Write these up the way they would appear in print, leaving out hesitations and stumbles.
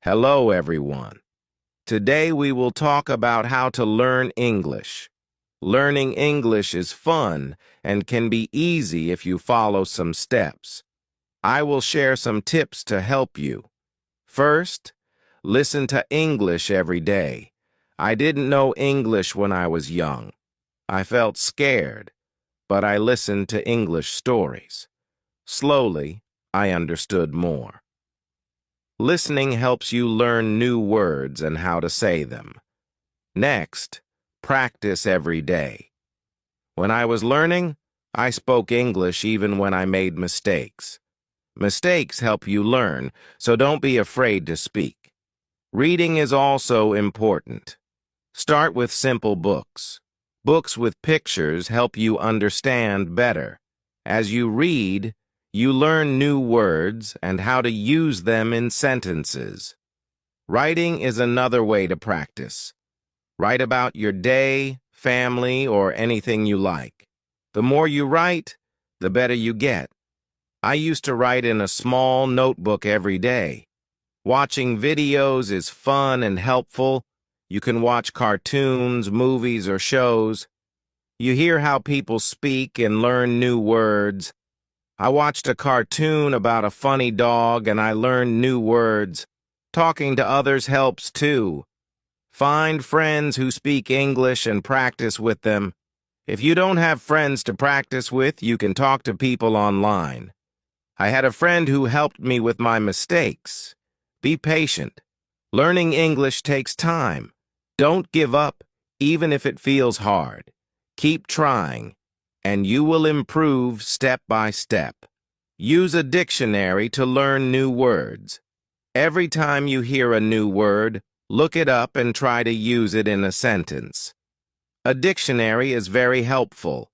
Hello, everyone. Today we will talk about how to learn English. Learning English is fun and can be easy if you follow some steps. I will share some tips to help you. First, listen to English every day. I didn't know English when I was young. I felt scared, but I listened to English stories. Slowly, I understood more. Listening helps you learn new words and how to say them. Next, practice every day. When I was learning, I spoke English even when I made mistakes. Mistakes help you learn, so don't be afraid to speak. Reading is also important. Start with simple books. Books with pictures help you understand better. As you read, you learn new words and how to use them in sentences. Writing is another way to practice. Write about your day, family, or anything you like. The more you write, the better you get. I used to write in a small notebook every day. Watching videos is fun and helpful. You can watch cartoons, movies, or shows. You hear how people speak and learn new words. I watched a cartoon about a funny dog and I learned new words. Talking to others helps too. Find friends who speak English and practice with them. If you don't have friends to practice with, you can talk to people online. I had a friend who helped me with my mistakes. Be patient. Learning English takes time. Don't give up, even if it feels hard. Keep trying, and you will improve step by step. Use a dictionary to learn new words. Every time you hear a new word, look it up and try to use it in a sentence. A dictionary is very helpful.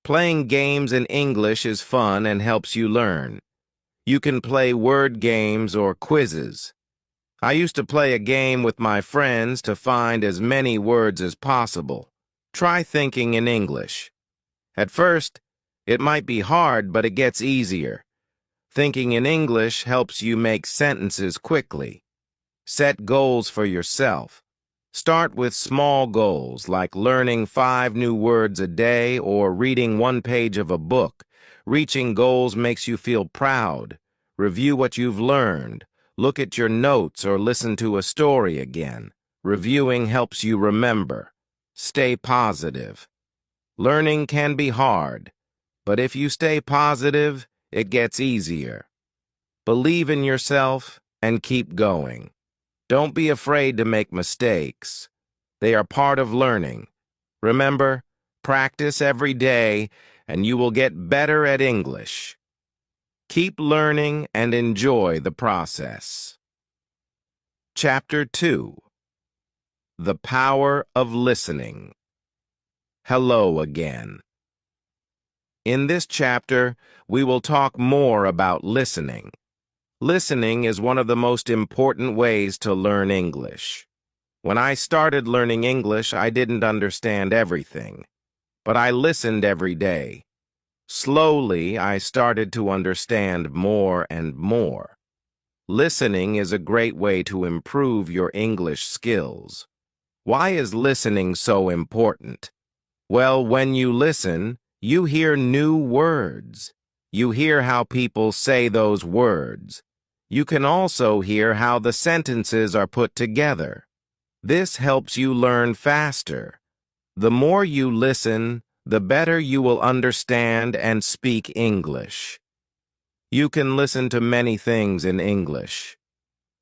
Playing games in English is fun and helps you learn. You can play word games or quizzes. I used to play a game with my friends to find as many words as possible. Try thinking in English. At first, it might be hard, but it gets easier. Thinking in English helps you make sentences quickly. Set goals for yourself. Start with small goals like learning 5 new words a day or reading 1 page of a book. Reaching goals makes you feel proud. Review what you've learned. Look at your notes or listen to a story again. Reviewing helps you remember. Stay positive. Learning can be hard, but if you stay positive, it gets easier. Believe in yourself and keep going. Don't be afraid to make mistakes. They are part of learning. Remember, practice every day and you will get better at English. Keep learning and enjoy the process. Chapter 2. The Power of Listening. Hello again. In this chapter, we will talk more about listening. Listening is one of the most important ways to learn English. When I started learning English, I didn't understand everything, but I listened every day. Slowly, I started to understand more and more. Listening is a great way to improve your English skills. Why is listening so important? Well, when you listen, you hear new words. You hear how people say those words. You can also hear how the sentences are put together. This helps you learn faster. The more you listen, the better you will understand and speak English. You can listen to many things in English.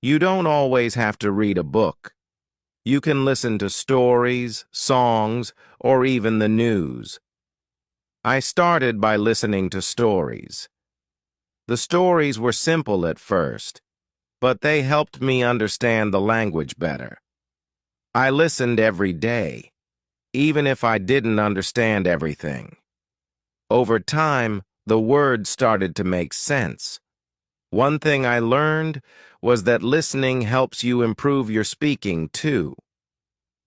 You don't always have to read a book. You can listen to stories, songs, or even the news. I started by listening to stories. The stories were simple at first, but they helped me understand the language better. I listened every day, even if I didn't understand everything. Over time, the words started to make sense. One thing I learned was that listening helps you improve your speaking too.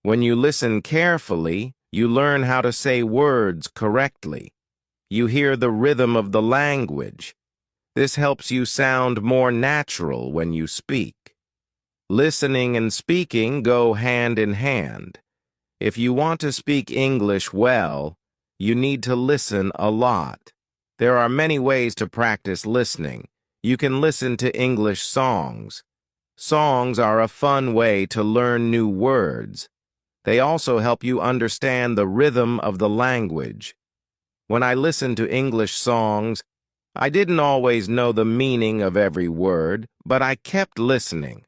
When you listen carefully, you learn how to say words correctly. You hear the rhythm of the language. This helps you sound more natural when you speak. Listening and speaking go hand in hand. If you want to speak English well, you need to listen a lot. There are many ways to practice listening. You can listen to English songs. Songs are a fun way to learn new words. They also help you understand the rhythm of the language. When I listened to English songs, I didn't always know the meaning of every word, but I kept listening.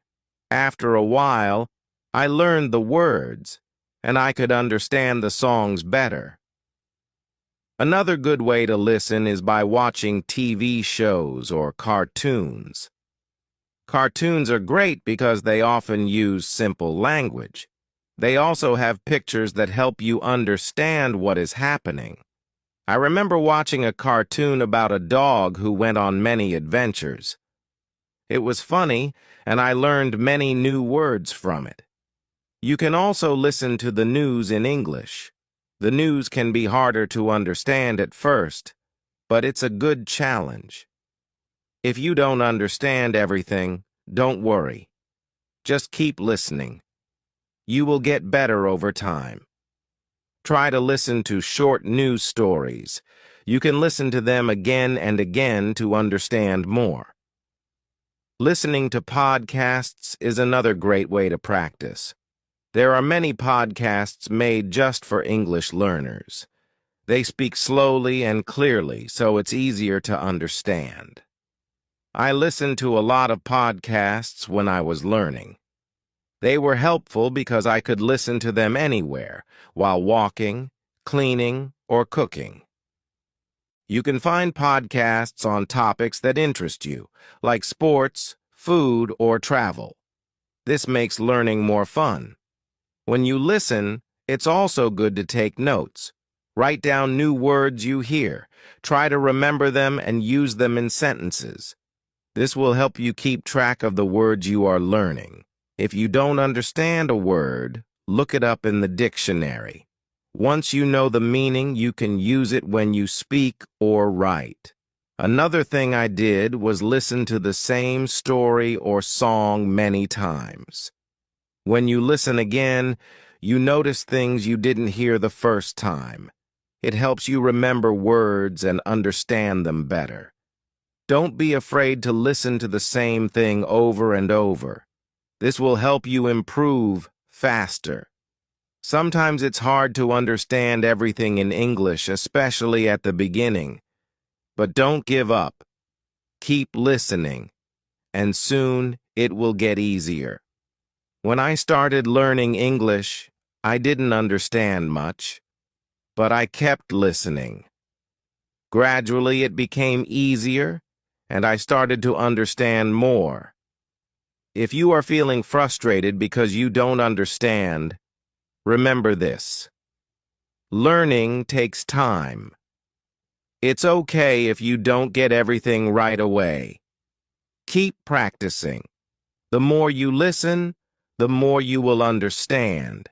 After a while, I learned the words, and I could understand the songs better. Another good way to listen is by watching TV shows or cartoons. Cartoons are great because they often use simple language. They also have pictures that help you understand what is happening. I remember watching a cartoon about a dog who went on many adventures. It was funny, and I learned many new words from it. You can also listen to the news in English. The news can be harder to understand at first, but it's a good challenge. If you don't understand everything, don't worry. Just keep listening. You will get better over time. Try to listen to short news stories. You can listen to them again and again to understand more. Listening to podcasts is another great way to practice. There are many podcasts made just for English learners. They speak slowly and clearly, so it's easier to understand. I listened to a lot of podcasts when I was learning. They were helpful because I could listen to them anywhere, while walking, cleaning, or cooking. You can find podcasts on topics that interest you, like sports, food, or travel. This makes learning more fun. When you listen, it's also good to take notes. Write down new words you hear. Try to remember them and use them in sentences. This will help you keep track of the words you are learning. If you don't understand a word, look it up in the dictionary. Once you know the meaning, you can use it when you speak or write. Another thing I did was listen to the same story or song many times. When you listen again, you notice things you didn't hear the first time. It helps you remember words and understand them better. Don't be afraid to listen to the same thing over and over. This will help you improve faster. Sometimes it's hard to understand everything in English, especially at the beginning. But don't give up. Keep listening, and soon it will get easier. When I started learning English, I didn't understand much, but I kept listening. Gradually, it became easier, and I started to understand more. If you are feeling frustrated because you don't understand, remember this. Learning takes time. It's okay if you don't get everything right away. Keep practicing. The more you listen, the more you will understand.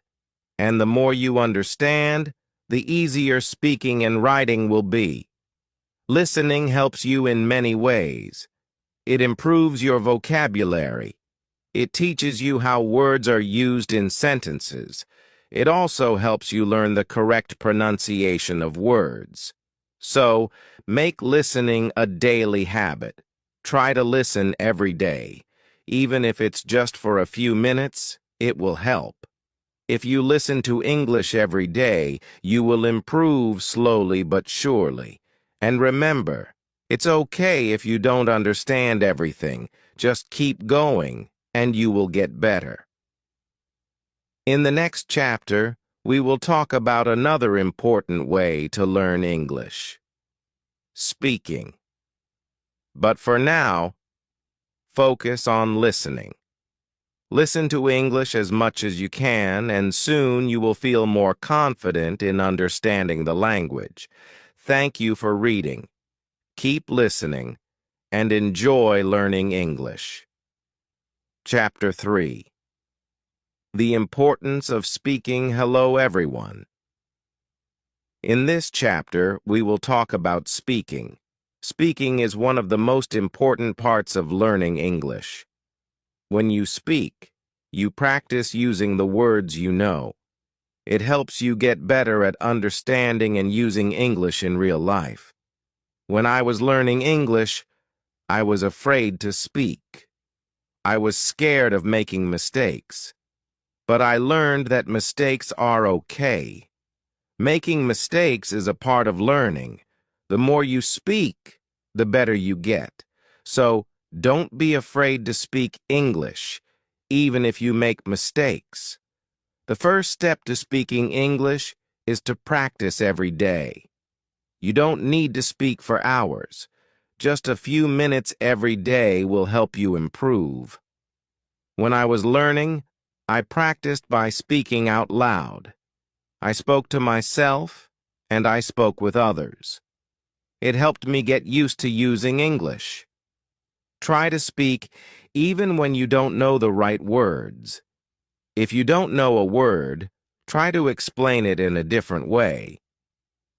And the more you understand, the easier speaking and writing will be. Listening helps you in many ways. It improves your vocabulary. It teaches you how words are used in sentences. It also helps you learn the correct pronunciation of words. So, make listening a daily habit. Try to listen every day. Even if it's just for a few minutes, it will help. If you listen to English every day, you will improve slowly but surely. And remember, it's okay if you don't understand everything. Just keep going, and you will get better. In the next chapter, we will talk about another important way to learn English: speaking. But for now, focus on listening. Listen to English as much as you can, and soon you will feel more confident in understanding the language. Thank you for reading. Keep listening, and enjoy learning English. Chapter 3. The Importance of Speaking Hello Everyone. In this chapter, we will talk about speaking. Speaking is one of the most important parts of learning English. When you speak, you practice using the words you know. It helps you get better at understanding and using English in real life. When I was learning English, I was afraid to speak. I was scared of making mistakes. But I learned that mistakes are okay. Making mistakes is a part of learning. The more you speak, the better you get. So don't be afraid to speak English, even if you make mistakes. The first step to speaking English is to practice every day. You don't need to speak for hours. Just a few minutes every day will help you improve. When I was learning, I practiced by speaking out loud. I spoke to myself, and I spoke with others. It helped me get used to using English. Try to speak even when you don't know the right words. If you don't know a word, try to explain it in a different way.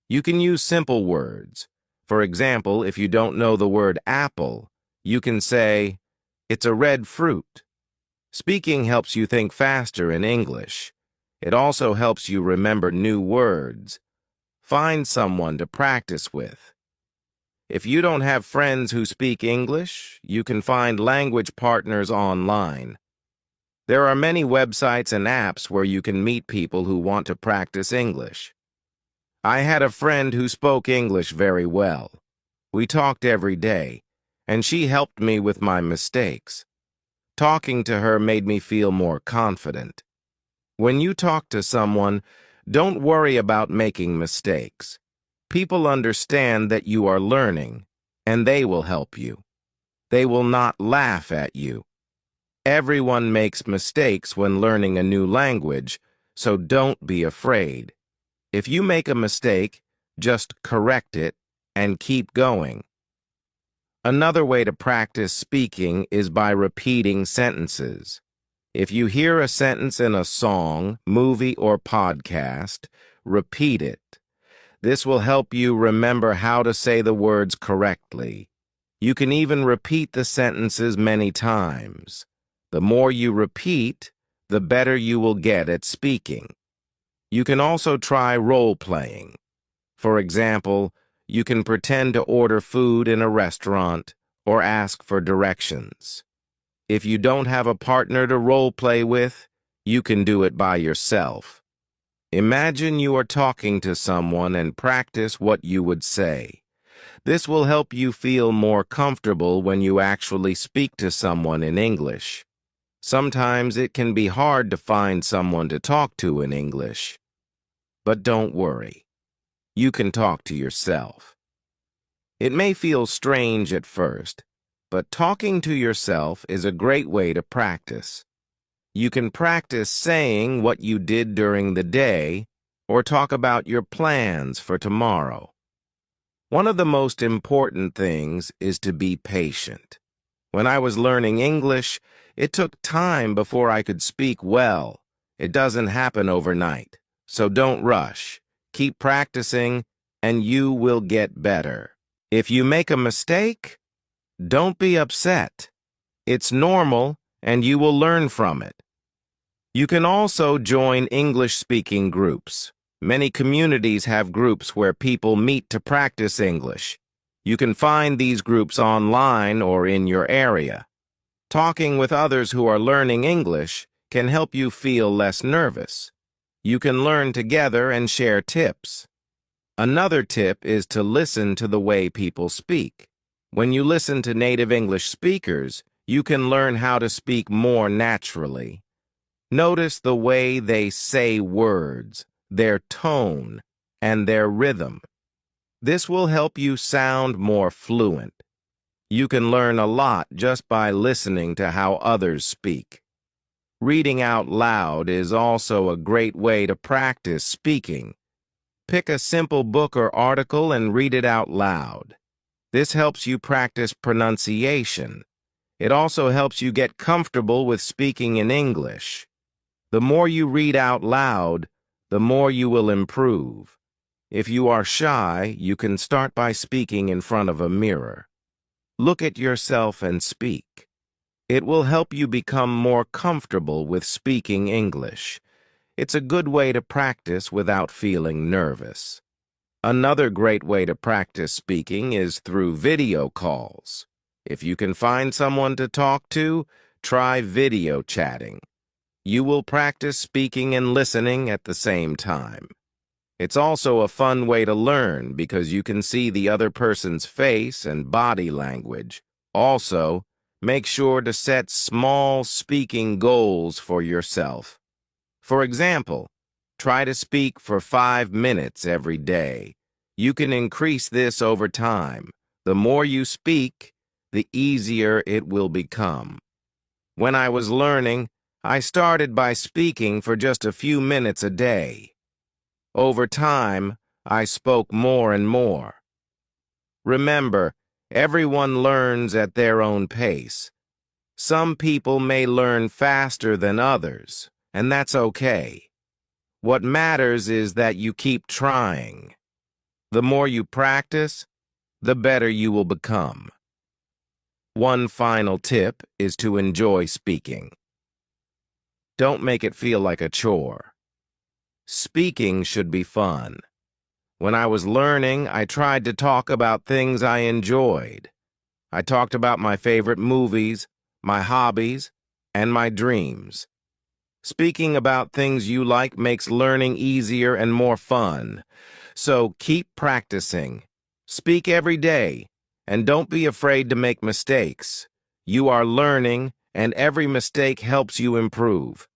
You can use simple words. For example, if you don't know the word apple, you can say, "It's a red fruit." Speaking helps you think faster in English. It also helps you remember new words. Find someone to practice with. If you don't have friends who speak English, you can find language partners online. There are many websites and apps where you can meet people who want to practice English. I had a friend who spoke English very well. We talked every day, and she helped me with my mistakes. Talking to her made me feel more confident. When you talk to someone, don't worry about making mistakes. People understand that you are learning, and they will help you. They will not laugh at you. Everyone makes mistakes when learning a new language, so don't be afraid. If you make a mistake, just correct it and keep going. Another way to practice speaking is by repeating sentences. If you hear a sentence in a song, movie, or podcast, repeat it. This will help you remember how to say the words correctly. You can even repeat the sentences many times. The more you repeat, the better you will get at speaking. You can also try role-playing. For example, you can pretend to order food in a restaurant or ask for directions. If you don't have a partner to role-play with, you can do it by yourself. Imagine you are talking to someone and practice what you would say. This will help you feel more comfortable when you actually speak to someone in English. Sometimes it can be hard to find someone to talk to in English. But don't worry. You can talk to yourself. It may feel strange at first, but talking to yourself is a great way to practice. You can practice saying what you did during the day or talk about your plans for tomorrow. One of the most important things is to be patient. When I was learning English, it took time before I could speak well. It doesn't happen overnight, so don't rush. Keep practicing, and you will get better. If you make a mistake, don't be upset. It's normal, and you will learn from it. You can also join English-speaking groups. Many communities have groups where people meet to practice English. You can find these groups online or in your area. Talking with others who are learning English can help you feel less nervous. You can learn together and share tips. Another tip is to listen to the way people speak. When you listen to native English speakers, you can learn how to speak more naturally. Notice the way they say words, their tone, and their rhythm. This will help you sound more fluent. You can learn a lot just by listening to how others speak. Reading out loud is also a great way to practice speaking. Pick a simple book or article and read it out loud. This helps you practice pronunciation. It also helps you get comfortable with speaking in English. The more you read out loud, the more you will improve. If you are shy, you can start by speaking in front of a mirror. Look at yourself and speak. It will help you become more comfortable with speaking English. It's a good way to practice without feeling nervous. Another great way to practice speaking is through video calls. If you can find someone to talk to, try video chatting. You will practice speaking and listening at the same time. It's also a fun way to learn because you can see the other person's face and body language. Also, make sure to set small speaking goals for yourself. For example, try to speak for 5 minutes every day. You can increase this over time. The more you speak, the easier it will become. When I was learning, I started by speaking for just a few minutes a day. Over time, I spoke more and more. Remember, everyone learns at their own pace. Some people may learn faster than others, and that's okay. What matters is that you keep trying. The more you practice, the better you will become. One final tip is to enjoy speaking. Don't make it feel like a chore. Speaking should be fun. When I was learning, I tried to talk about things I enjoyed. I talked about my favorite movies, my hobbies, and my dreams. Speaking about things you like makes learning easier and more fun. So keep practicing. Speak every day, and don't be afraid to make mistakes. You are learning, and every mistake helps you improve.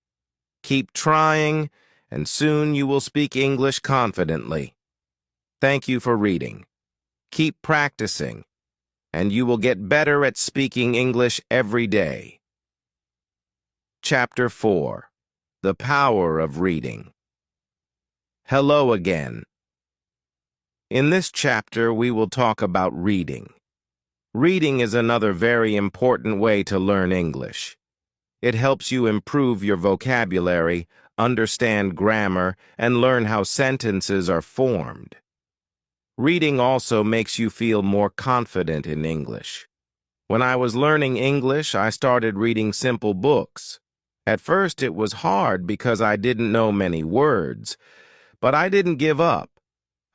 Keep trying, and soon you will speak English confidently. Thank you for reading. Keep practicing, and you will get better at speaking English every day. Chapter 4. The Power of Reading. Hello again. In this chapter, we will talk about reading. Reading is another very important way to learn English. It helps you improve your vocabulary, understand grammar, and learn how sentences are formed. Reading also makes you feel more confident in English. When I was learning English, I started reading simple books. At first, it was hard because I didn't know many words, but I didn't give up.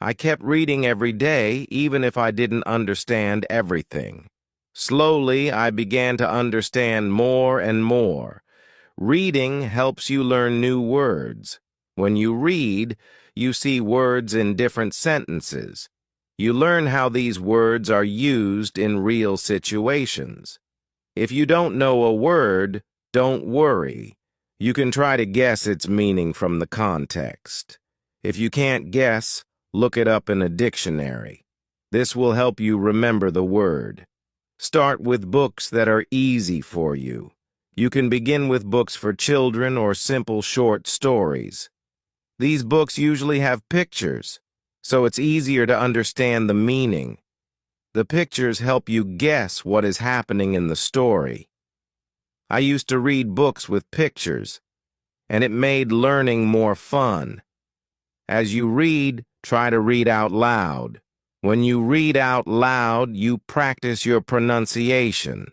I kept reading every day, even if I didn't understand everything. Slowly, I began to understand more and more. Reading helps you learn new words. When you read, you see words in different sentences. You learn how these words are used in real situations. If you don't know a word, don't worry. You can try to guess its meaning from the context. If you can't guess, look it up in a dictionary. This will help you remember the word. Start with books that are easy for you. You can begin with books for children or simple short stories. These books usually have pictures, so it's easier to understand the meaning. The pictures help you guess what is happening in the story. I used to read books with pictures, and it made learning more fun. As you read, try to read out loud. When you read out loud, you practice your pronunciation.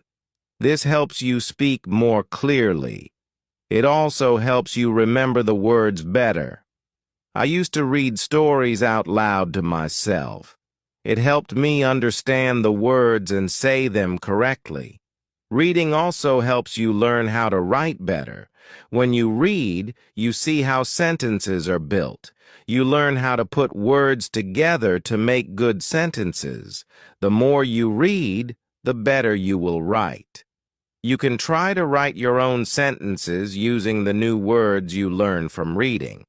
This helps you speak more clearly. It also helps you remember the words better. I used to read stories out loud to myself. It helped me understand the words and say them correctly. Reading also helps you learn how to write better. When you read, you see how sentences are built. You learn how to put words together to make good sentences. The more you read, the better you will write. You can try to write your own sentences using the new words you learn from reading.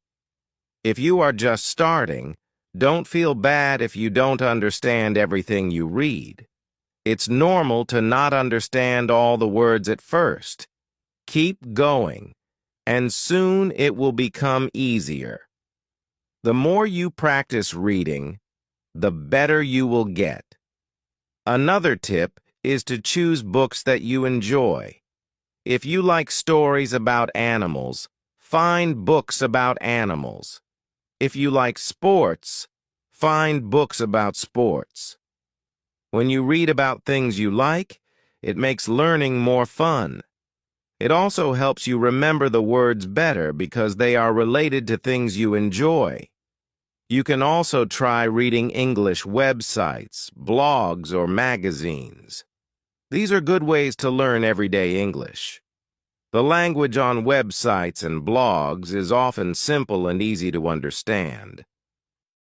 If you are just starting, don't feel bad if you don't understand everything you read. It's normal to not understand all the words at first. Keep going, and soon it will become easier. The more you practice reading, the better you will get. Another tip is to choose books that you enjoy. If you like stories about animals, find books about animals. If you like sports, find books about sports. When you read about things you like, it makes learning more fun. It also helps you remember the words better because they are related to things you enjoy. You can also try reading English websites, blogs, or magazines. These are good ways to learn everyday English. The language on websites and blogs is often simple and easy to understand.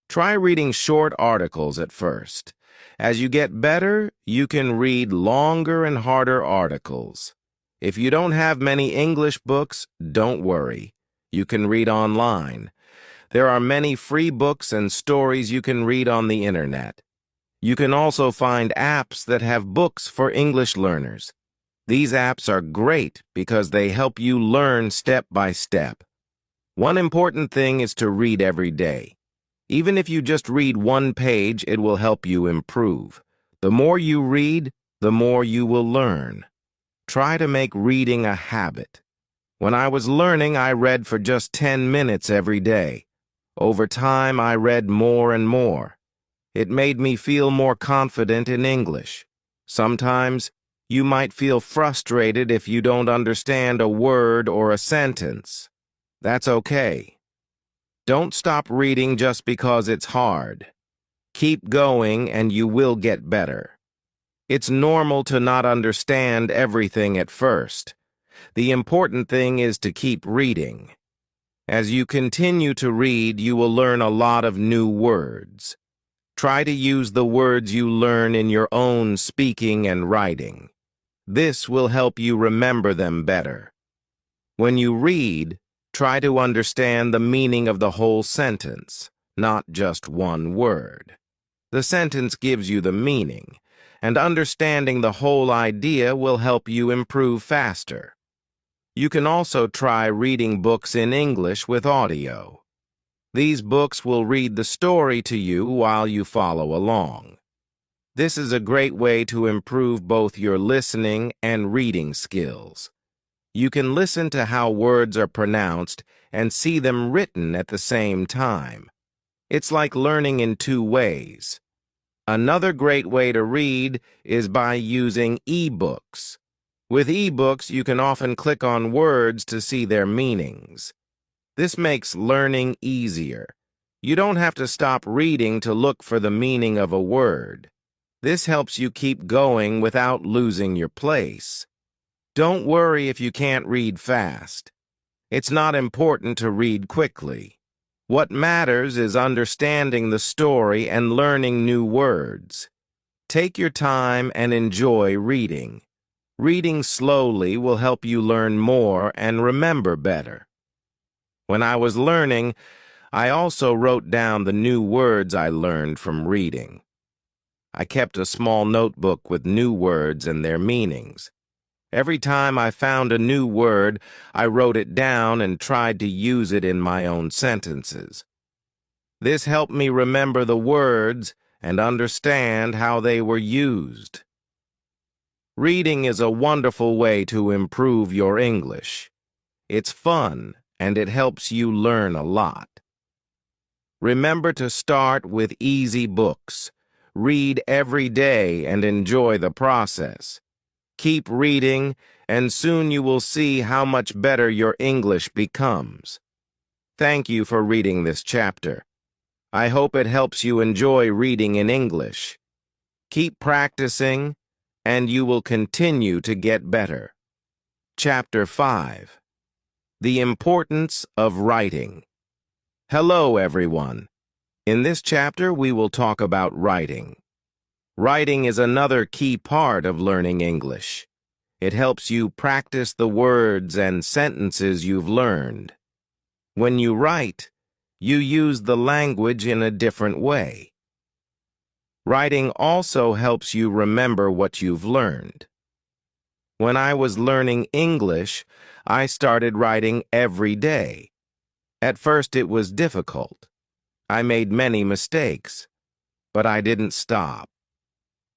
Try reading short articles at first. As you get better, you can read longer and harder articles. If you don't have many English books, don't worry. You can read online. There are many free books and stories you can read on the internet. You can also find apps that have books for English learners. These apps are great because they help you learn step by step. One important thing is to read every day. Even if you just read one page, it will help you improve. The more you read, the more you will learn. Try to make reading a habit. When I was learning, I read for just 10 minutes every day. Over time, I read more and more. It made me feel more confident in English. Sometimes, you might feel frustrated if you don't understand a word or a sentence. That's okay. Don't stop reading just because it's hard. Keep going and you will get better. It's normal to not understand everything at first. The important thing is to keep reading. As you continue to read, you will learn a lot of new words. Try to use the words you learn in your own speaking and writing. This will help you remember them better. When you read, try to understand the meaning of the whole sentence, not just one word. The sentence gives you the meaning, and understanding the whole idea will help you improve faster. You can also try reading books in English with audio. These books will read the story to you while you follow along. This is a great way to improve both your listening and reading skills. You can listen to how words are pronounced and see them written at the same time. It's like learning in two ways. Another great way to read is by using e-books. With e-books, you can often click on words to see their meanings. This makes learning easier. You don't have to stop reading to look for the meaning of a word. This helps you keep going without losing your place. Don't worry if you can't read fast. It's not important to read quickly. What matters is understanding the story and learning new words. Take your time and enjoy reading. Reading slowly will help you learn more and remember better. When I was learning, I also wrote down the new words I learned from reading. I kept a small notebook with new words and their meanings. Every time I found a new word, I wrote it down and tried to use it in my own sentences. This helped me remember the words and understand how they were used. Reading is a wonderful way to improve your English. It's fun, and it helps you learn a lot. Remember to start with easy books. Read every day and enjoy the process. Keep reading, and soon you will see how much better your English becomes. Thank you for reading this chapter. I hope it helps you enjoy reading in English. Keep practicing, and you will continue to get better. Chapter 5. The Importance of Writing. Hello, everyone. In this chapter, we will talk about writing. Writing is another key part of learning English. It helps you practice the words and sentences you've learned. When you write, you use the language in a different way. Writing also helps you remember what you've learned. When I was learning English, I started writing every day. At first, it was difficult. I made many mistakes, but I didn't stop.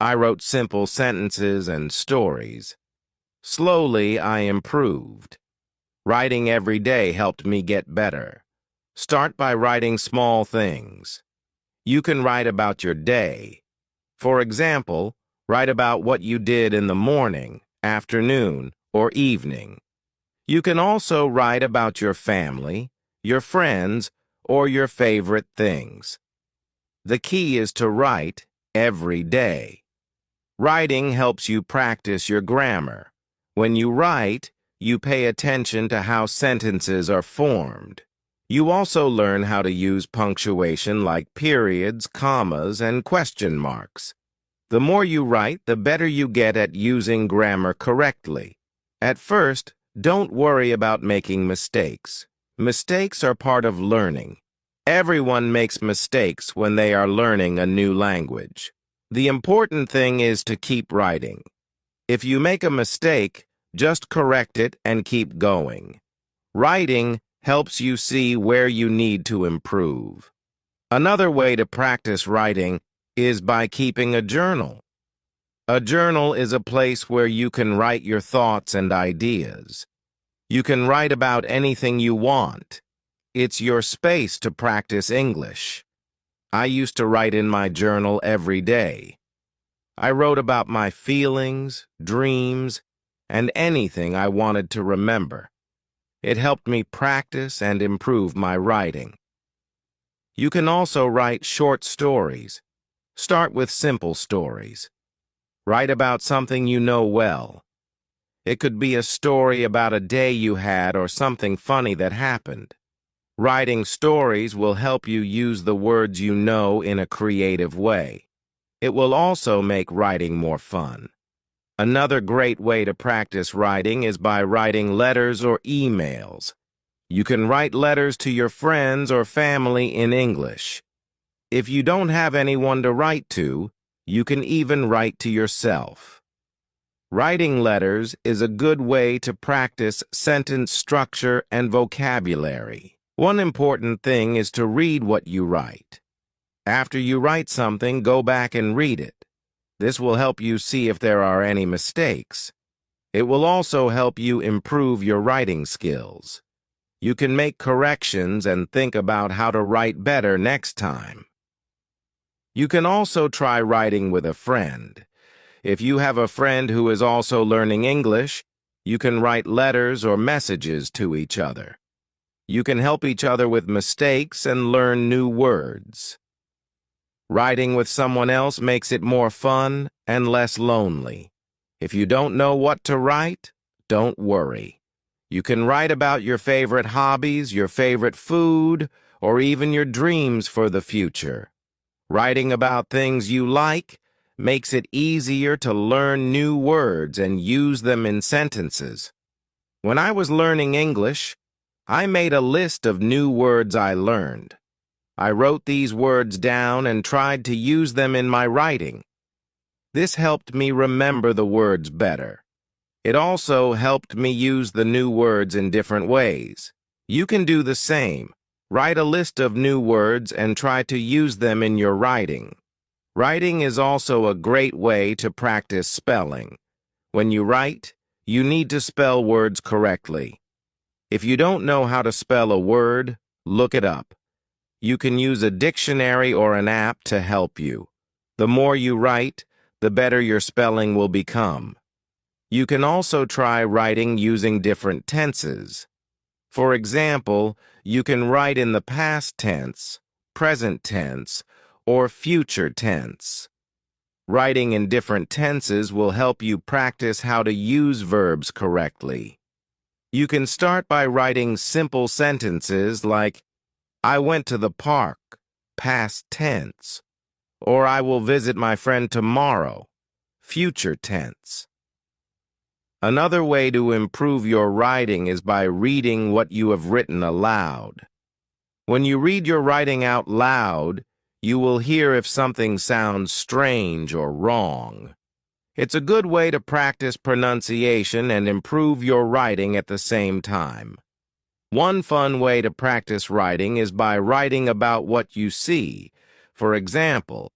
I wrote simple sentences and stories. Slowly, I improved. Writing every day helped me get better. Start by writing small things. You can write about your day. For example, write about what you did in the morning, afternoon, or evening. You can also write about your family, your friends, or your favorite things. The key is to write every day. Writing helps you practice your grammar. When you write, you pay attention to how sentences are formed. You also learn how to use punctuation like periods, commas, and question marks. The more you write, the better you get at using grammar correctly. At first, don't worry about making mistakes. Mistakes are part of learning. Everyone makes mistakes when they are learning a new language. The important thing is to keep writing. If you make a mistake, just correct it and keep going. Writing helps you see where you need to improve. Another way to practice writing is by keeping a journal. A journal is a place where you can write your thoughts and ideas. You can write about anything you want. It's your space to practice English. I used to write in my journal every day. I wrote about my feelings, dreams, and anything I wanted to remember. It helped me practice and improve my writing. You can also write short stories. Start with simple stories. Write about something you know well. It could be a story about a day you had or something funny that happened. Writing stories will help you use the words you know in a creative way. It will also make writing more fun. Another great way to practice writing is by writing letters or emails. You can write letters to your friends or family in English. If you don't have anyone to write to, you can even write to yourself. Writing letters is a good way to practice sentence structure and vocabulary. One important thing is to read what you write. After you write something, go back and read it. This will help you see if there are any mistakes. It will also help you improve your writing skills. You can make corrections and think about how to write better next time. You can also try writing with a friend. If you have a friend who is also learning English, you can write letters or messages to each other. You can help each other with mistakes and learn new words. Writing with someone else makes it more fun and less lonely. If you don't know what to write, don't worry. You can write about your favorite hobbies, your favorite food, or even your dreams for the future. Writing about things you like makes it easier to learn new words and use them in sentences. When I was learning English, I made a list of new words I learned. I wrote these words down and tried to use them in my writing. This helped me remember the words better. It also helped me use the new words in different ways. You can do the same. Write a list of new words and try to use them in your writing. Writing is also a great way to practice spelling. When you write, you need to spell words correctly. If you don't know how to spell a word, look it up. You can use a dictionary or an app to help you. The more you write, the better your spelling will become. You can also try writing using different tenses. For example, you can write in the past tense, present tense, or future tense. Writing in different tenses will help you practice how to use verbs correctly. You can start by writing simple sentences like, I went to the park, past tense, or I will visit my friend tomorrow, future tense. Another way to improve your writing is by reading what you have written aloud. When you read your writing out loud, you will hear if something sounds strange or wrong. It's a good way to practice pronunciation and improve your writing at the same time. One fun way to practice writing is by writing about what you see. For example,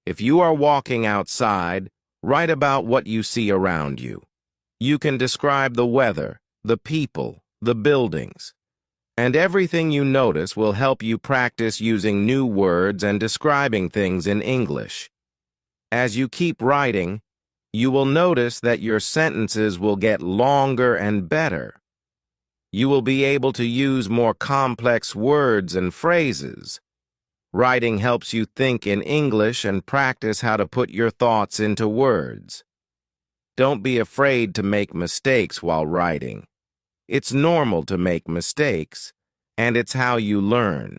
if you are walking outside, write about what you see around you. You can describe the weather, the people, the buildings, and everything you notice will help you practice using new words and describing things in English. As you keep writing, you will notice that your sentences will get longer and better. You will be able to use more complex words and phrases. Writing helps you think in English and practice how to put your thoughts into words. Don't be afraid to make mistakes while writing. It's normal to make mistakes, and it's how you learn.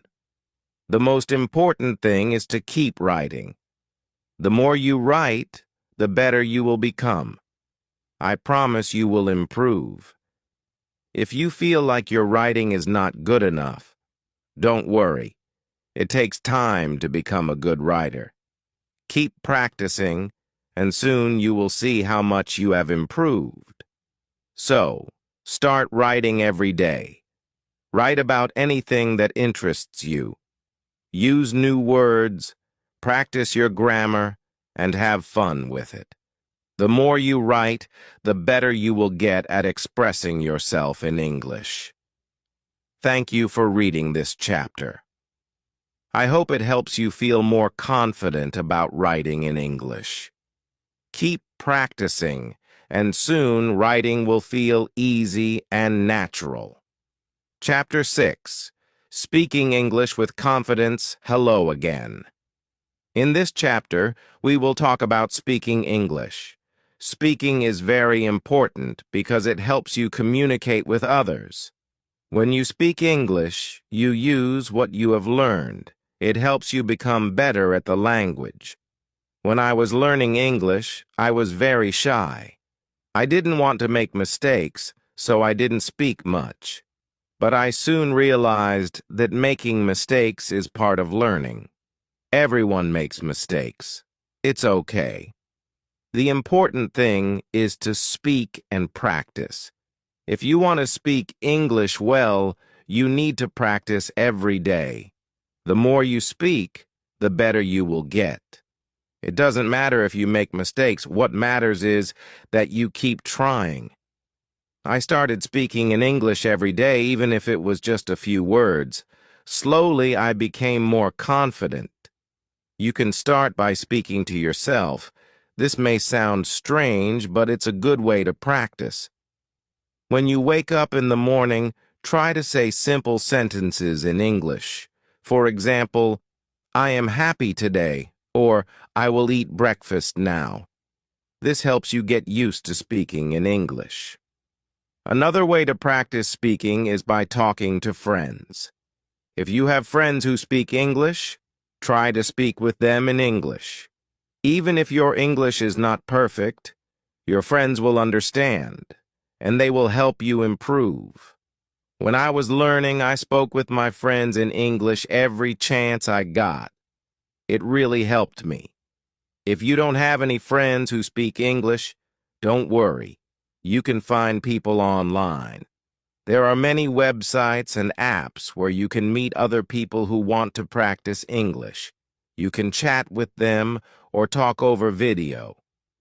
The most important thing is to keep writing. The more you write, the better you will become. I promise you will improve. If you feel like your writing is not good enough, don't worry. It takes time to become a good writer. Keep practicing, and soon you will see how much you have improved. So, start writing every day. Write about anything that interests you. Use new words, practice your grammar, and have fun with it. The more you write, the better you will get at expressing yourself in English. Thank you for reading this chapter. I hope it helps you feel more confident about writing in English. Keep practicing, and soon writing will feel easy and natural. Chapter 6. Speaking English with Confidence. Hello again. In this chapter, we will talk about speaking English. Speaking is very important because it helps you communicate with others. When you speak English, you use what you have learned. It helps you become better at the language. When I was learning English, I was very shy. I didn't want to make mistakes, so I didn't speak much. But I soon realized that making mistakes is part of learning. Everyone makes mistakes. It's okay. The important thing is to speak and practice. If you want to speak English well, you need to practice every day. The more you speak, the better you will get. It doesn't matter if you make mistakes. What matters is that you keep trying. I started speaking in English every day, even if it was just a few words. Slowly, I became more confident. You can start by speaking to yourself. This may sound strange, but it's a good way to practice. When you wake up in the morning, try to say simple sentences in English. For example, I am happy today, or I will eat breakfast now. This helps you get used to speaking in English. Another way to practice speaking is by talking to friends. If you have friends who speak English, try to speak with them in English. Even if your English is not perfect, your friends will understand, and they will help you improve. When I was learning, I spoke with my friends in English every chance I got. It really helped me. If you don't have any friends who speak English, don't worry. You can find people online. There are many websites and apps where you can meet other people who want to practice English. You can chat with them or talk over video.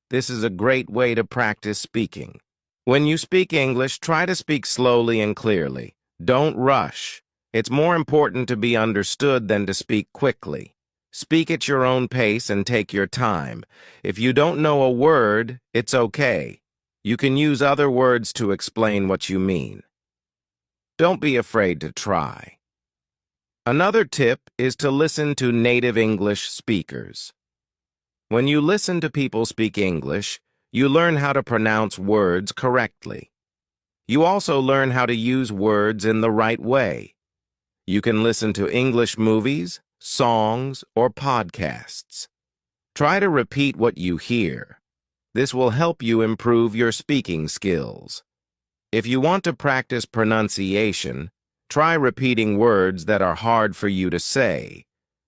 This is a great way to practice speaking. When you speak English, try to speak slowly and clearly. Don't rush. It's more important to be understood than to speak quickly. Speak at your own pace and take your time. If you don't know a word, it's okay. You can use other words to explain what you mean. Don't be afraid to try. Another tip is to listen to native English speakers. When you listen to people speak English, you learn how to pronounce words correctly. You also learn how to use words in the right way. You can listen to English movies, songs, or podcasts. Try to repeat what you hear. This will help you improve your speaking skills. If you want to practice pronunciation, try repeating words that are hard for you to say.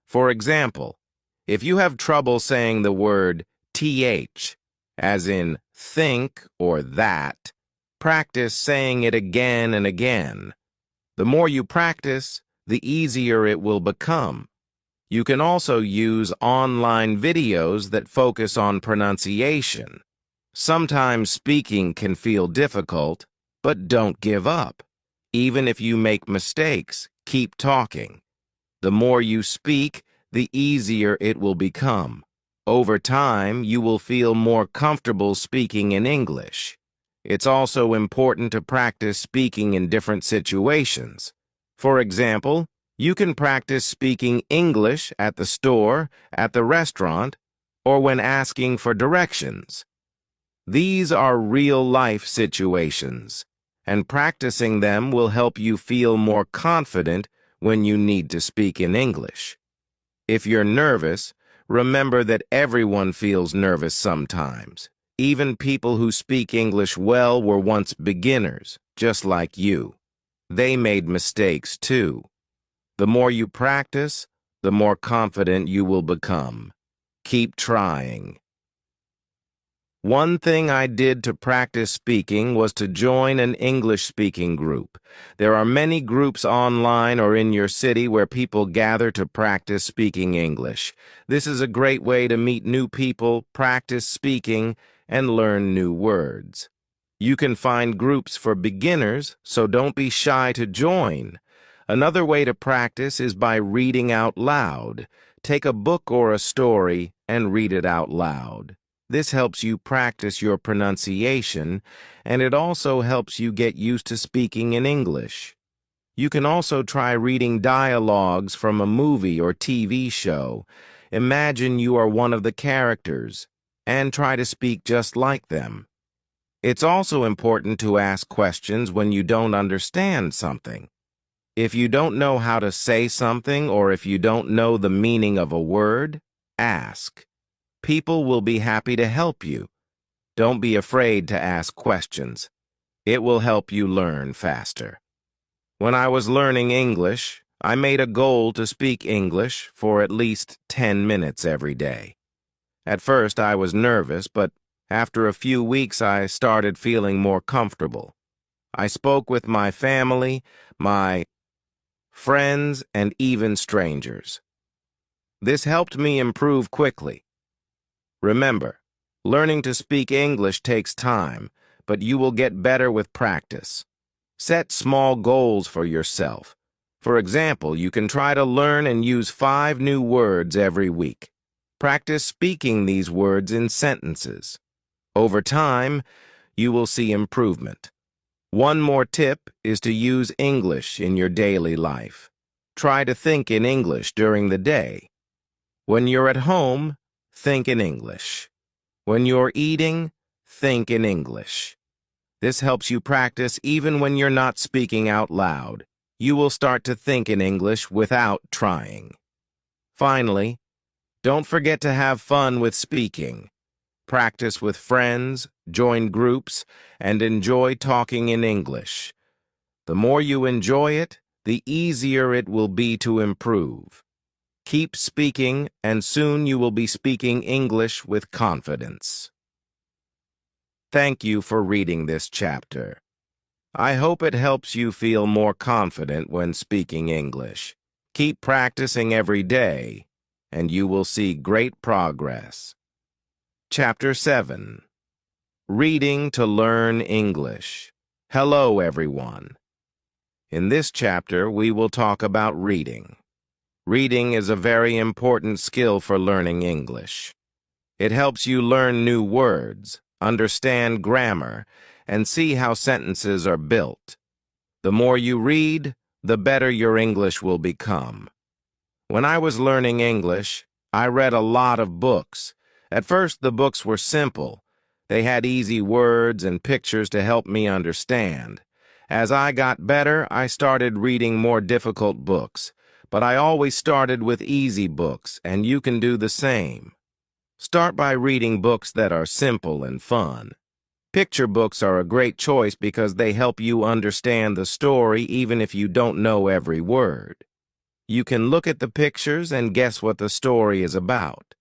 For example, if you have trouble saying the word th, as in think or that, practice saying it again and again. The more you practice, the easier it will become. You can also use online videos that focus on pronunciation. Sometimes speaking can feel difficult, but don't give up. Even if you make mistakes, keep talking. The more you speak, the easier it will become. Over time, you will feel more comfortable speaking in English. It's also important to practice speaking in different situations. For example, you can practice speaking English at the store, at the restaurant, or when asking for directions. These are real-life situations, and practicing them will help you feel more confident when you need to speak in English. If you're nervous, remember that everyone feels nervous sometimes. Even people who speak English well were once beginners, just like you. They made mistakes too. The more you practice, the more confident you will become. Keep trying. One thing I did to practice speaking was to join an English-speaking group. There are many groups online or in your city where people gather to practice speaking English. This is a great way to meet new people, practice speaking, and learn new words. You can find groups for beginners, so don't be shy to join. Another way to practice is by reading out loud. Take a book or a story and read it out loud. This helps you practice your pronunciation, and it also helps you get used to speaking in English. You can also try reading dialogues from a movie or TV show. Imagine you are one of the characters, and try to speak just like them. It's also important to ask questions when you don't understand something. If you don't know how to say something or if you don't know the meaning of a word, ask. People will be happy to help you. Don't be afraid to ask questions. It will help you learn faster. When I was learning English, I made a goal to speak English for at least 10 minutes every day. At first, I was nervous, but after a few weeks, I started feeling more comfortable. I spoke with my family, my friends, and even strangers. This helped me improve quickly. Remember, learning to speak English takes time, but you will get better with practice. Set small goals for yourself. For example, you can try to learn and use 5 new words every week. Practice speaking these words in sentences. Over time, you will see improvement. One more tip is to use English in your daily life. Try to think in English during the day. When you're at home, think in English. When you're eating, think in English. This helps you practice even when you're not speaking out loud. You will start to think in English without trying. Finally, don't forget to have fun with speaking. Practice with friends, join groups, and enjoy talking in English. The more you enjoy it, the easier it will be to improve. Keep speaking, and soon you will be speaking English with confidence. Thank you for reading this chapter. I hope it helps you feel more confident when speaking English. Keep practicing every day, and you will see great progress. Chapter 7. Reading to Learn English. Hello, everyone. In this chapter, we will talk about reading. Reading is a very important skill for learning English. It helps you learn new words, understand grammar, and see how sentences are built. The more you read, the better your English will become. When I was learning English, I read a lot of books. At first, the books were simple. They had easy words and pictures to help me understand. As I got better, I started reading more difficult books. But I always started with easy books, and you can do the same. Start by reading books that are simple and fun. Picture books are a great choice because they help you understand the story even if you don't know every word. You can look at the pictures and guess what the story is about.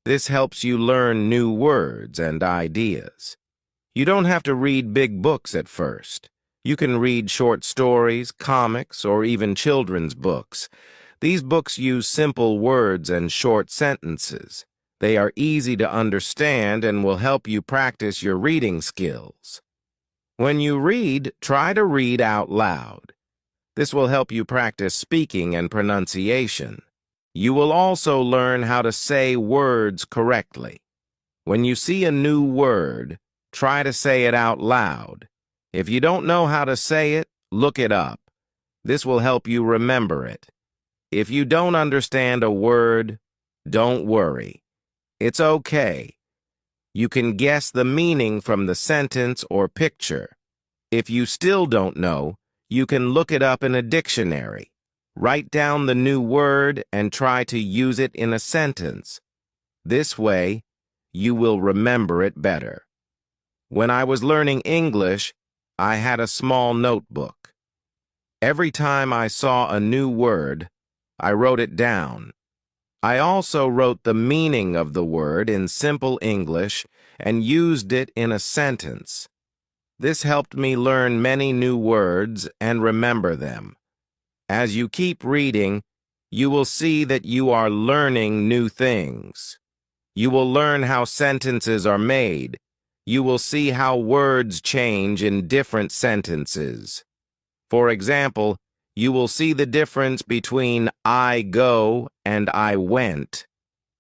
This helps you learn new words and ideas. You don't have to read big books at first. You can read short stories, comics, or even children's books. These books use simple words and short sentences. They are easy to understand and will help you practice your reading skills. When you read, try to read out loud. This will help you practice speaking and pronunciation. You will also learn how to say words correctly. When you see a new word, Try to say it out loud. If you don't know how to say it, look it up. This will help you remember it. If you don't understand a word, don't worry. It's okay. You can guess the meaning from the sentence or picture. If you still don't know, you can look it up in a dictionary. Write down the new word and try to use it in a sentence. This way, you will remember it better. When I was learning English, I had a small notebook. Every time I saw a new word, I wrote it down. I also wrote the meaning of the word in simple English and used it in a sentence. This helped me learn many new words and remember them. As you keep reading, you will see that you are learning new things. You will learn how sentences are made. You will see how words change in different sentences. For example, you will see the difference between I go and I went.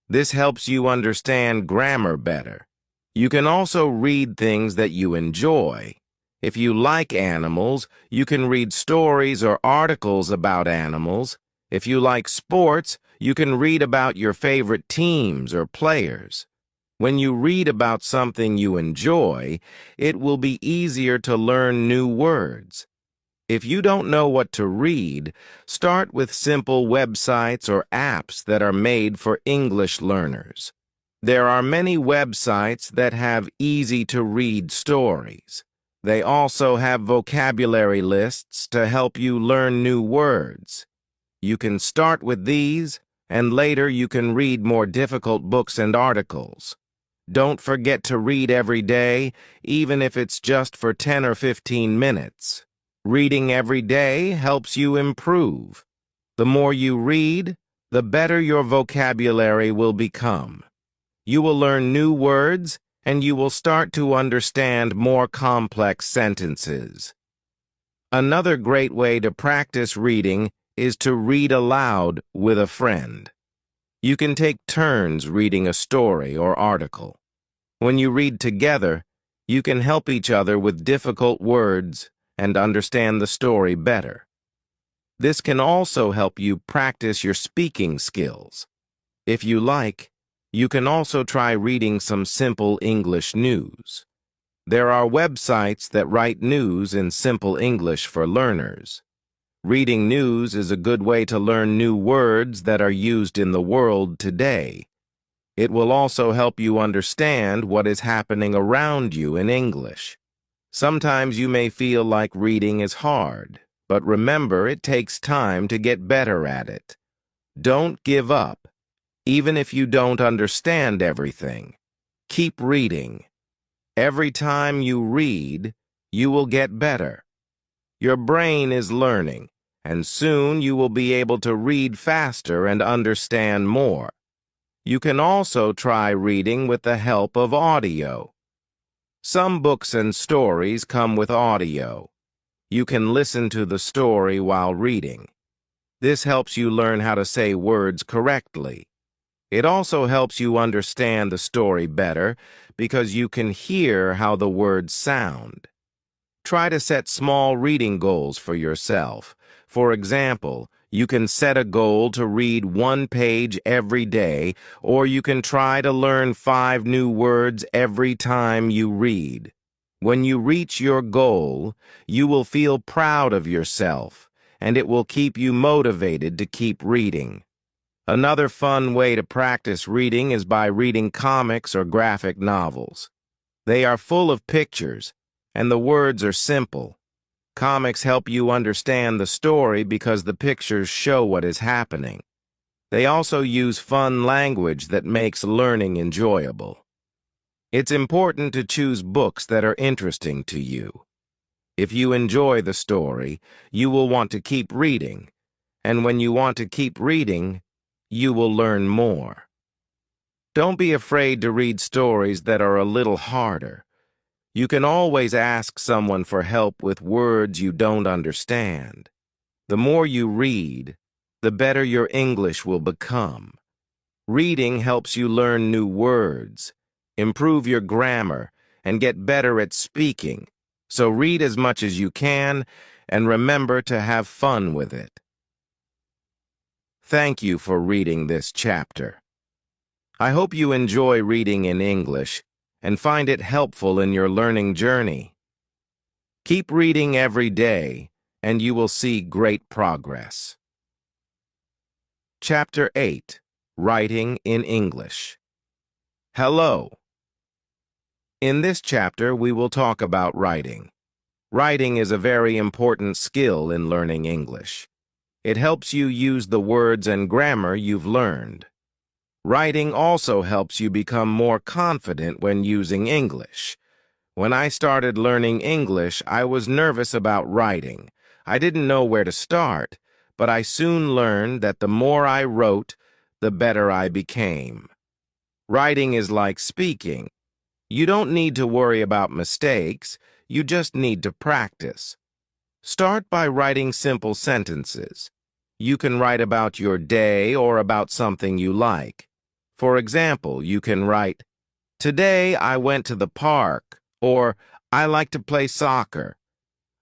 This helps you understand grammar better. You can also read things that you enjoy. If you like animals, you can read stories or articles about animals. If you like sports, you can read about your favorite teams or players. When you read about something you enjoy, it will be easier to learn new words. If you don't know what to read, start with simple websites or apps that are made for English learners. There are many websites that have easy-to-read stories. They also have vocabulary lists to help you learn new words. You can start with these, and later you can read more difficult books and articles. Don't forget to read every day, even if it's just for 10 or 15 minutes. Reading every day helps you improve. The more you read, the better your vocabulary will become. You will learn new words, and you will start to understand more complex sentences. Another great way to practice reading is to read aloud with a friend. You can take turns reading a story or article. When you read together, you can help each other with difficult words and understand the story better. This can also help you practice your speaking skills. If you like, you can also try reading some simple English news. There are websites that write news in simple English for learners. Reading news is a good way to learn new words that are used in the world today. It will also help you understand what is happening around you in English. Sometimes you may feel like reading is hard, but remember it takes time to get better at it. Don't give up, even if you don't understand everything. Keep reading. Every time you read, you will get better. Your brain is learning, and soon you will be able to read faster and understand more. You can also try reading with the help of audio. Some books and stories come with audio. You can listen to the story while reading. This helps you learn how to say words correctly. It also helps you understand the story better because you can hear how the words sound. Try to set small reading goals for yourself. For example, you can set a goal to read 1 page every day, or you can try to learn 5 new words every time you read. When you reach your goal, you will feel proud of yourself, and it will keep you motivated to keep reading. Another fun way to practice reading is by reading comics or graphic novels. They are full of pictures, and the words are simple. Comics help you understand the story because the pictures show what is happening. They also use fun language that makes learning enjoyable. It's important to choose books that are interesting to you. If you enjoy the story, you will want to keep reading, and when you want to keep reading, you will learn more. Don't be afraid to read stories that are a little harder. You can always ask someone for help with words you don't understand. The more you read, the better your English will become. Reading helps you learn new words, improve your grammar, and get better at speaking. So read as much as you can and remember to have fun with it. Thank you for reading this chapter. I hope you enjoy reading in English and find it helpful in your learning journey. Keep reading every day, and you will see great progress. Chapter 8. Writing in English. Hello. In this chapter, we will talk about writing. Writing is a very important skill in learning English. It helps you use the words and grammar you've learned. Writing also helps you become more confident when using English. When I started learning English, I was nervous about writing. I didn't know where to start, but I soon learned that the more I wrote, the better I became. Writing is like speaking. You don't need to worry about mistakes, you just need to practice. Start by writing simple sentences. You can write about your day or about something you like. For example, you can write, "Today I went to the park," or "I like to play soccer."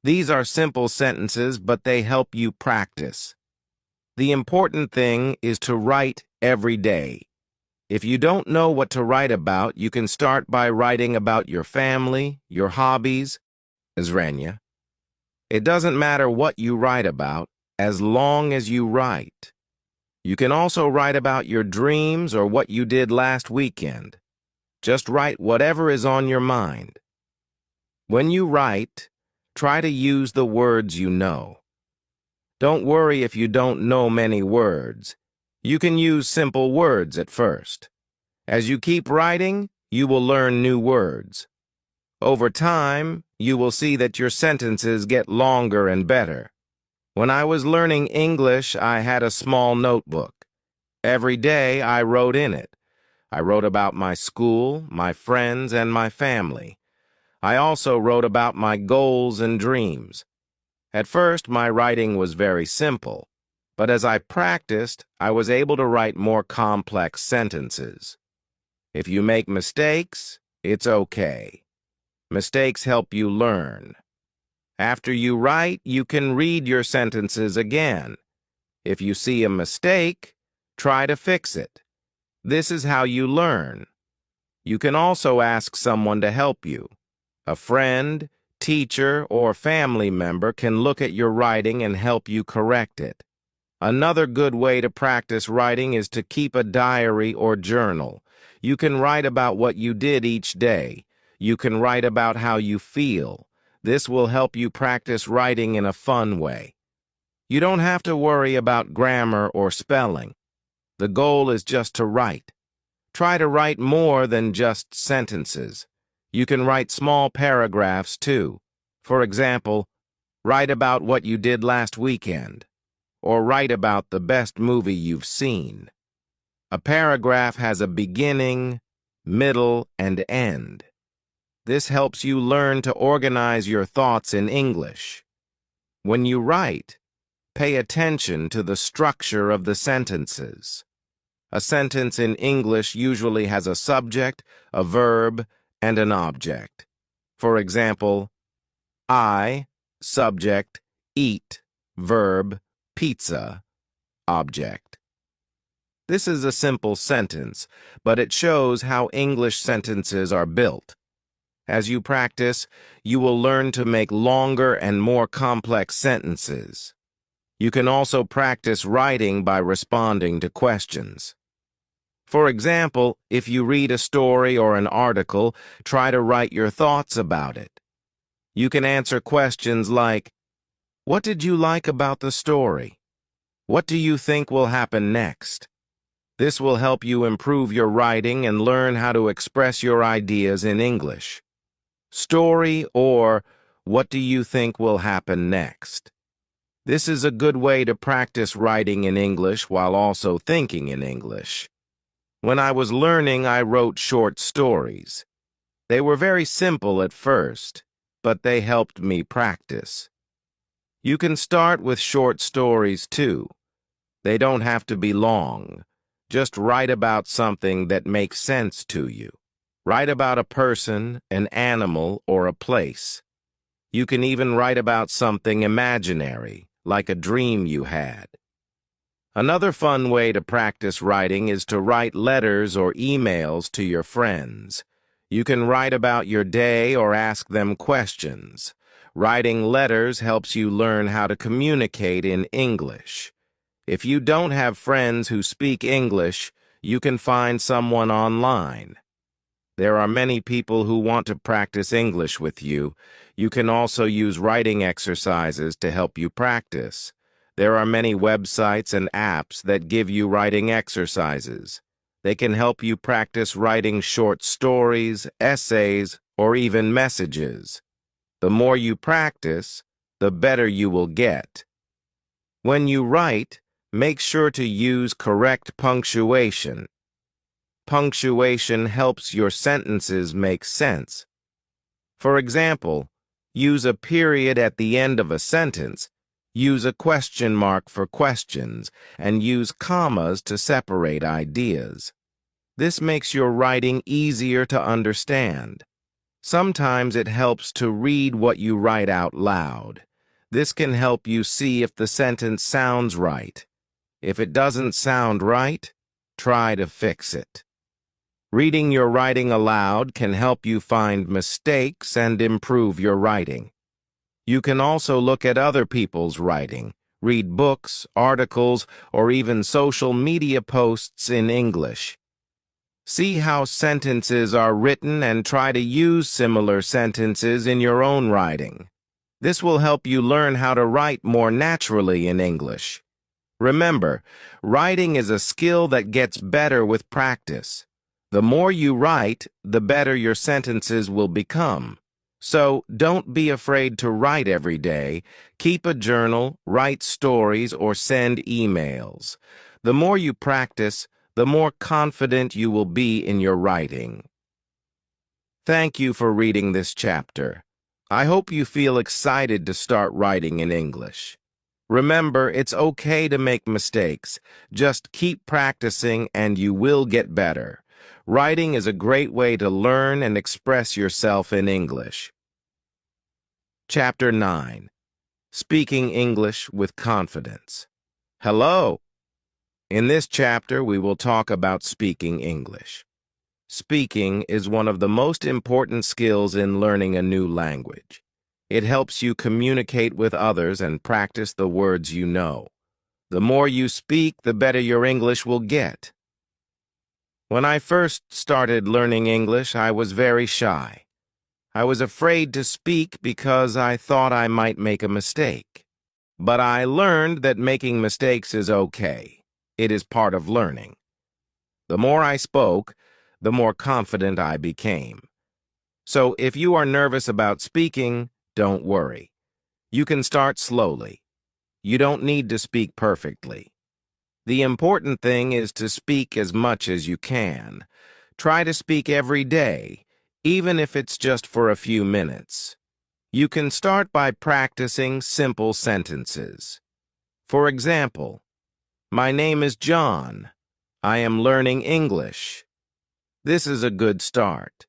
These are simple sentences, but they help you practice. The important thing is to write every day. If you don't know what to write about, you can start by writing about your family, your hobbies, Zrania. It doesn't matter what you write about, as long as you write. You can also write about your dreams or what you did last weekend. Just write whatever is on your mind. When you write, try to use the words you know. Don't worry if you don't know many words. You can use simple words at first. As you keep writing, you will learn new words. Over time, you will see that your sentences get longer and better. When I was learning English, I had a small notebook. Every day, I wrote in it. I wrote about my school, my friends, and my family. I also wrote about my goals and dreams. At first, my writing was very simple, but as I practiced, I was able to write more complex sentences. If you make mistakes, it's okay. Mistakes help you learn. After you write, you can read your sentences again. If you see a mistake, try to fix it. This is how you learn. You can also ask someone to help you. A friend, teacher, or family member can look at your writing and help you correct it. Another good way to practice writing is to keep a diary or journal. You can write about what you did each day. You can write about how you feel. This will help you practice writing in a fun way. You don't have to worry about grammar or spelling. The goal is just to write. Try to write more than just sentences. You can write small paragraphs too. For example, write about what you did last weekend, or write about the best movie you've seen. A paragraph has a beginning, middle, and end. This helps you learn to organize your thoughts in English. When you write, pay attention to the structure of the sentences. A sentence in English usually has a subject, a verb, and an object. For example, I, subject, eat, verb, pizza, object. This is a simple sentence, but it shows how English sentences are built. As you practice, you will learn to make longer and more complex sentences. You can also practice writing by responding to questions. For example, if you read a story or an article, try to write your thoughts about it. You can answer questions like, "What did you like about the story? What do you think will happen next?" This will help you improve your writing and learn how to express your ideas in English. Story or what do you think will happen next? This is a good way to practice writing in English while also thinking in English. When I was learning, I wrote short stories. They were very simple at first, but they helped me practice. You can start with short stories too. They don't have to be long. Just write about something that makes sense to you. Write about a person, an animal, or a place. You can even write about something imaginary, like a dream you had. Another fun way to practice writing is to write letters or emails to your friends. You can write about your day or ask them questions. Writing letters helps you learn how to communicate in English. If you don't have friends who speak English, you can find someone online. There are many people who want to practice English with you. You can also use writing exercises to help you practice. There are many websites and apps that give you writing exercises. They can help you practice writing short stories, essays, or even messages. The more you practice, the better you will get. When you write, make sure to use correct punctuation. Punctuation helps your sentences make sense. For example, use a period at the end of a sentence, use a question mark for questions, and use commas to separate ideas. This makes your writing easier to understand. Sometimes it helps to read what you write out loud. This can help you see if the sentence sounds right. If it doesn't sound right, try to fix it. Reading your writing aloud can help you find mistakes and improve your writing. You can also look at other people's writing, read books, articles, or even social media posts in English. See how sentences are written and try to use similar sentences in your own writing. This will help you learn how to write more naturally in English. Remember, writing is a skill that gets better with practice. The more you write, the better your sentences will become. So don't be afraid to write every day. Keep a journal, write stories, or send emails. The more you practice, the more confident you will be in your writing. Thank you for reading this chapter. I hope you feel excited to start writing in English. Remember, it's okay to make mistakes. Just keep practicing and you will get better. Writing is a great way to learn and express yourself in English. Chapter 9. Speaking English with Confidence. Hello! In this chapter, we will talk about speaking English. Speaking is one of the most important skills in learning a new language. It helps you communicate with others and practice the words you know. The more you speak, the better your English will get. When I first started learning English, I was very shy. I was afraid to speak because I thought I might make a mistake. But I learned that making mistakes is okay. It is part of learning. The more I spoke, the more confident I became. So if you are nervous about speaking, don't worry. You can start slowly. You don't need to speak perfectly. The important thing is to speak as much as you can. Try to speak every day, even if it's just for a few minutes. You can start by practicing simple sentences. For example, my name is John. I am learning English. This is a good start.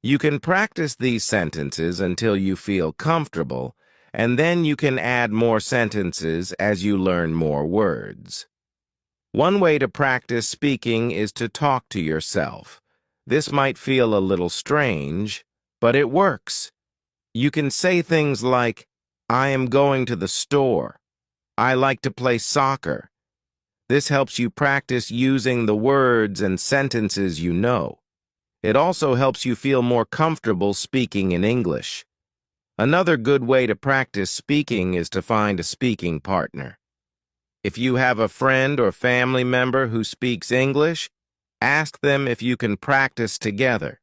You can practice these sentences until you feel comfortable, and then you can add more sentences as you learn more words. One way to practice speaking is to talk to yourself. This might feel a little strange, but it works. You can say things like, I am going to the store. I like to play soccer. This helps you practice using the words and sentences you know. It also helps you feel more comfortable speaking in English. Another good way to practice speaking is to find a speaking partner. If you have a friend or family member who speaks English, ask them if you can practice together.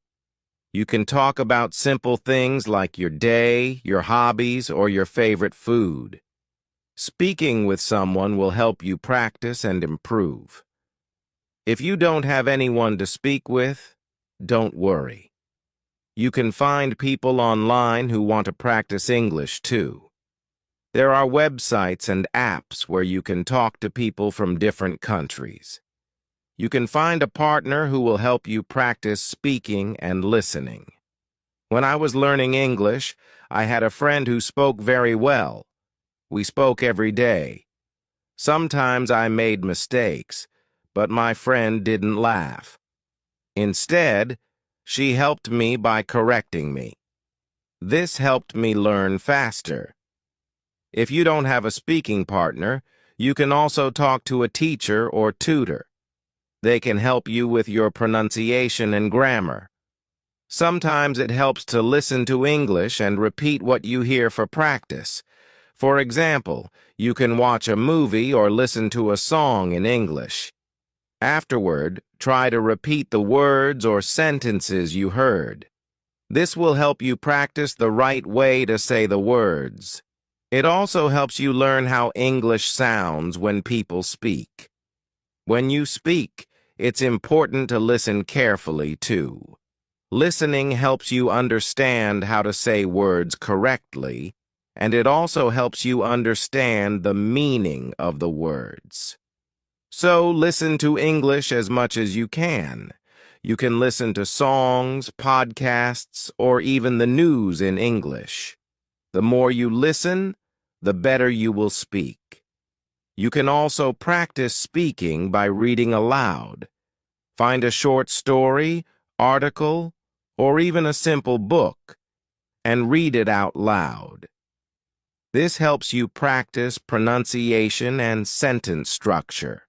You can talk about simple things like your day, your hobbies, or your favorite food. Speaking with someone will help you practice and improve. If you don't have anyone to speak with, don't worry. You can find people online who want to practice English too. There are websites and apps where you can talk to people from different countries. You can find a partner who will help you practice speaking and listening. When I was learning English, I had a friend who spoke very well. We spoke every day. Sometimes I made mistakes, but my friend didn't laugh. Instead, she helped me by correcting me. This helped me learn faster. If you don't have a speaking partner, you can also talk to a teacher or tutor. They can help you with your pronunciation and grammar. Sometimes it helps to listen to English and repeat what you hear for practice. For example, you can watch a movie or listen to a song in English. Afterward, try to repeat the words or sentences you heard. This will help you practice the right way to say the words. It also helps you learn how English sounds when people speak. When you speak, it's important to listen carefully, too. Listening helps you understand how to say words correctly, and it also helps you understand the meaning of the words. So listen to English as much as you can. You can listen to songs, podcasts, or even the news in English. The more you listen, the better you will speak. You can also practice speaking by reading aloud. Find a short story, article, or even a simple book, and read it out loud. This helps you practice pronunciation and sentence structure.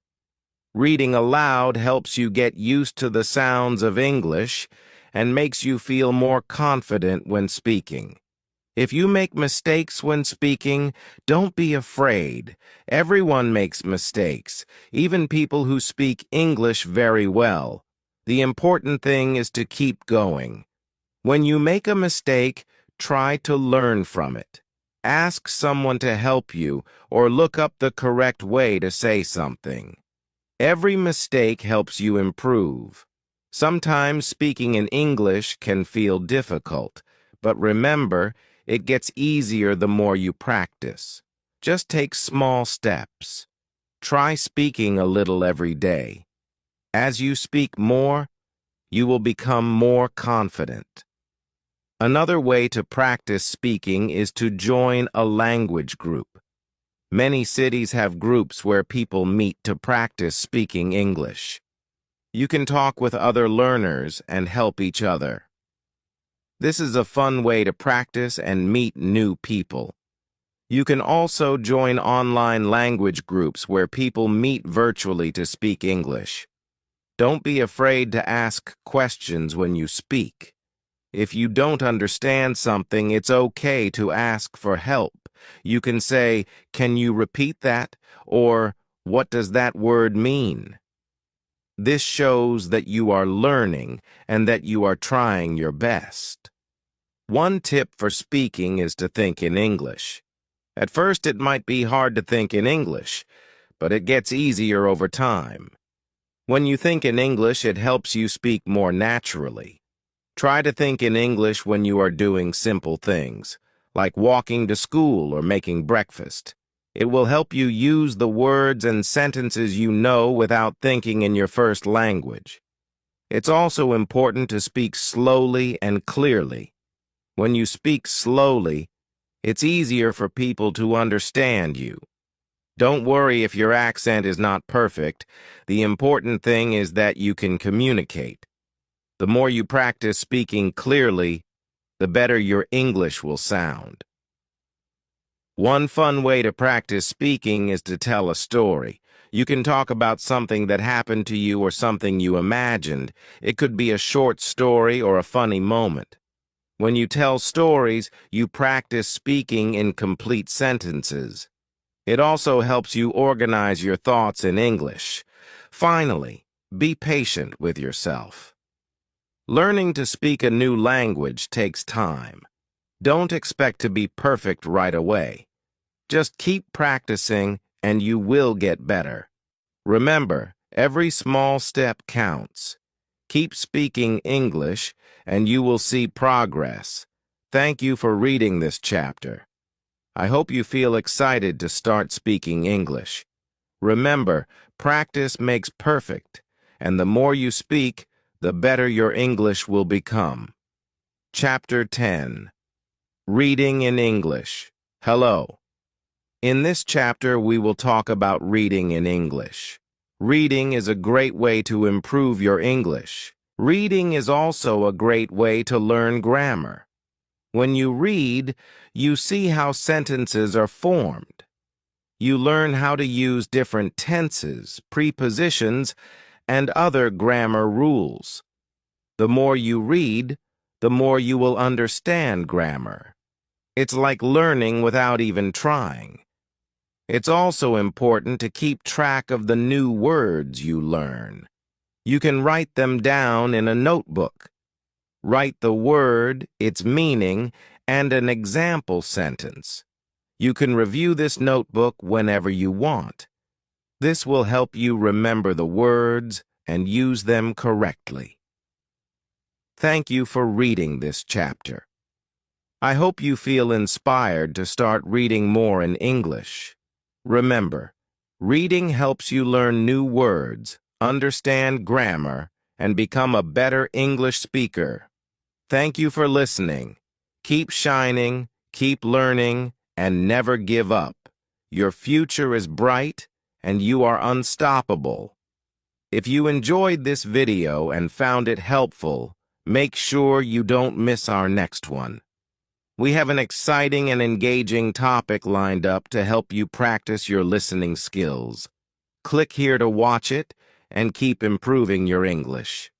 Reading aloud helps you get used to the sounds of English and makes you feel more confident when speaking. If you make mistakes when speaking, don't be afraid. Everyone makes mistakes, even people who speak English very well. The important thing is to keep going. When you make a mistake, try to learn from it. Ask someone to help you or look up the correct way to say something. Every mistake helps you improve. Sometimes speaking in English can feel difficult, but remember, it gets easier the more you practice. Just take small steps. Try speaking a little every day. As you speak more, you will become more confident. Another way to practice speaking is to join a language group. Many cities have groups where people meet to practice speaking English. You can talk with other learners and help each other. This is a fun way to practice and meet new people. You can also join online language groups where people meet virtually to speak English. Don't be afraid to ask questions when you speak. If you don't understand something, it's okay to ask for help. You can say, "Can you repeat that?" or "What does that word mean?" This shows that you are learning and that you are trying your best. One tip for speaking is to think in English. At first, it might be hard to think in English, but it gets easier over time. When you think in English, it helps you speak more naturally. Try to think in English when you are doing simple things, like walking to school or making breakfast. It will help you use the words and sentences you know without thinking in your first language. It's also important to speak slowly and clearly. When you speak slowly, it's easier for people to understand you. Don't worry if your accent is not perfect. The important thing is that you can communicate. The more you practice speaking clearly, the better your English will sound. One fun way to practice speaking is to tell a story. You can talk about something that happened to you or something you imagined. It could be a short story or a funny moment. When you tell stories, you practice speaking in complete sentences. It also helps you organize your thoughts in English. Finally, be patient with yourself. Learning to speak a new language takes time. Don't expect to be perfect right away. Just keep practicing and you will get better. Remember, every small step counts. Keep speaking English and you will see progress. Thank you for reading this chapter. I hope you feel excited to start speaking English. Remember, practice makes perfect, and the more you speak, the better your English will become. Chapter 10. Reading in English. Hello. In this chapter, we will talk about reading in English. Reading is a great way to improve your English. Reading is also a great way to learn grammar. When you read, you see how sentences are formed. You learn how to use different tenses, prepositions, and other grammar rules. The more you read, the more you will understand grammar. It's like learning without even trying. It's also important to keep track of the new words you learn. You can write them down in a notebook. Write the word, its meaning, and an example sentence. You can review this notebook whenever you want. This will help you remember the words and use them correctly. Thank you for reading this chapter. I hope you feel inspired to start reading more in English. Remember, reading helps you learn new words, understand grammar, and become a better English speaker. Thank you for listening. Keep shining, keep learning, and never give up. Your future is bright, and you are unstoppable. If you enjoyed this video and found it helpful, make sure you don't miss our next one. We have an exciting and engaging topic lined up to help you practice your listening skills. Click here to watch it and keep improving your English.